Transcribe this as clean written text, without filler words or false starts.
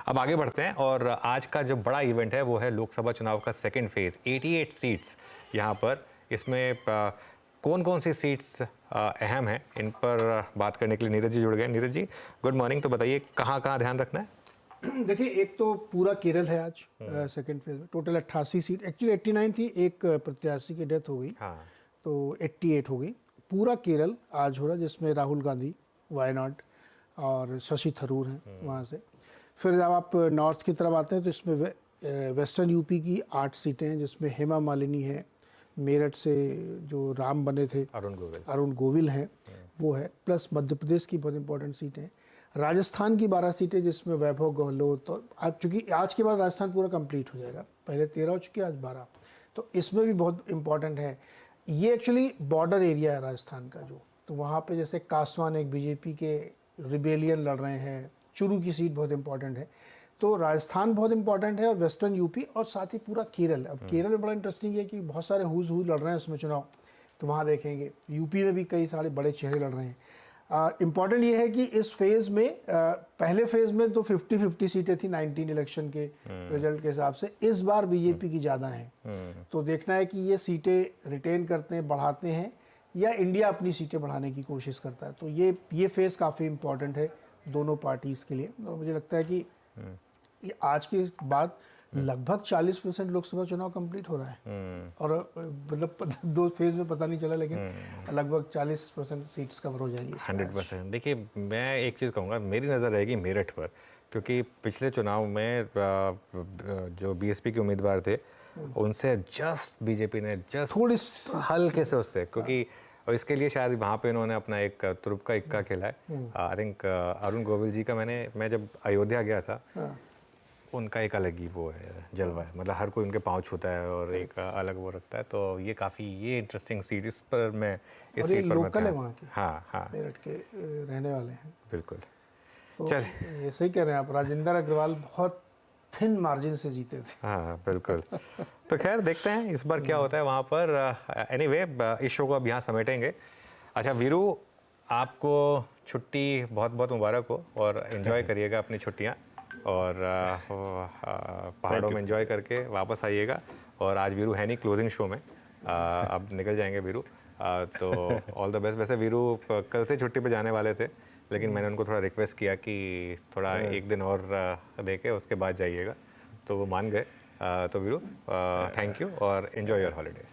अब आगे बढ़ते हैं और आज का जो बड़ा इवेंट है वो है लोकसभा चुनाव का सेकंड फेज। 88 सीट्स यहाँ पर, इसमें कौन कौन सी सीट्स अहम हैं, इन पर बात करने के लिए नीरज जी जुड़ गए। Neeraj ji good morning. तो बताइए कहाँ कहाँ ध्यान रखना है। देखिए, एक तो पूरा केरल है आज सेकंड फेज में। टोटल 88 सीट, एक्चुअली 89 थी, एक प्रत्याशी की डेथ हो गई। हाँ। तो 88 हो गई। पूरा केरल आज हो रहा है, जिसमें राहुल गांधी वायनाड और शशि थरूर हैं वहाँ से। फिर जब आप नॉर्थ की तरफ आते हैं तो इसमें वेस्टर्न यूपी की 8 सीटें हैं, जिसमें हेमा मालिनी है, मेरठ से जो राम बने थे अरुण गोविल हैं वो है, प्लस मध्य प्रदेश की बहुत इंपॉर्टेंट सीटें हैं। राजस्थान की 12 सीटें, जिसमें वैभव गहलोत। तो अब चूंकि आज के बाद राजस्थान पूरा कंप्लीट हो जाएगा, पहले 13 हो चुके, आज 12, तो इसमें भी बहुत इंपॉर्टेंट है। ये एक्चुअली बॉर्डर एरिया है राजस्थान का जो, तो वहाँ पे जैसे कासवान एक बीजेपी के रिबेलियन लड़ रहे हैं, चुरू की सीट बहुत इंपॉर्टेंट है। तो राजस्थान बहुत इंपॉर्टेंट है, और वेस्टर्न यूपी, और साथ ही पूरा केरल। अब केरल में बड़ा इंटरेस्टिंग है कि बहुत सारे हुज लड़ रहे हैं उसमें चुनाव, तो वहाँ देखेंगे। यूपी में भी कई सारे बड़े चेहरे लड़ रहे हैं। इम्पॉर्टेंट ये है कि इस फेज़ में पहले फेज़ में तो 50-50 सीटें थी 19 इलेक्शन के रिजल्ट के हिसाब से। इस बार बीजेपी की ज़्यादा हैं, तो देखना है कि ये सीटें रिटेन करते हैं, बढ़ाते हैं, या इंडिया अपनी सीटें बढ़ाने की कोशिश करता है। तो ये फेज़ काफ़ी इम्पॉर्टेंट है दोनों पार्टीज़ के लिए। और मुझे लगता है कि ये आज के बाद लगभग 40% लोकसभा चुनाव कंप्लीट हो रहा है, और मतलब 2 फेज में पता नहीं चला, लेकिन लगभग 40% सीट्स कवर हो जाएंगी 100%। देखिए, मैं एक चीज़ कहूँगा, मेरी नज़र रहेगी मेरठ पर, क्योंकि पिछले चुनाव में जो बीएसपी के उम्मीदवार थे उनसे जस्ट बीजेपी ने थोड़ी हल्के से उससे, क्योंकि और इसके लिए शायद वहाँ पे इन्होंने अपना एक तुरुप का इक्का खेला है। आई थिंक अरुण गोविल जी का मैं जब अयोध्या गया था, उनका एक अलग ही वो है, जलवा है, मतलब हर कोई उनके पाँव छूता है और एक अलग वो रखता है। तो ये इंटरेस्टिंग सीट, इस पर मैं इस सीट पर लोकल है वहाँ के। हाँ मेरठ के रहने वाले हैं। बिल्कुल। तो ये सही कह रहे हैं आप, राजेंद्र अग्रवाल बहुत थिन मार्जिन से जीते थे। हाँ बिल्कुल। तो खैर देखते हैं इस बार क्या होता है वहाँ पर। एनीवे, इस शो को अब यहाँ समेटेंगे। अच्छा वीरू, आपको छुट्टी बहुत बहुत मुबारक हो, और एंजॉय करिएगा अपनी छुट्टियाँ, और पहाड़ों में एंजॉय करके वापस आइएगा। और आज वीरू है नहीं क्लोजिंग शो में, अब निकल जाएंगे वीरू। तो ऑल द बेस्ट। वैसे वीरू कल से छुट्टी पे जाने वाले थे, लेकिन मैंने उनको थोड़ा रिक्वेस्ट किया कि थोड़ा एक दिन और दे के उसके बाद जाइएगा, तो वो मान गए। तो वीरू, थैंक यू और एंजॉय योर हॉलीडेज।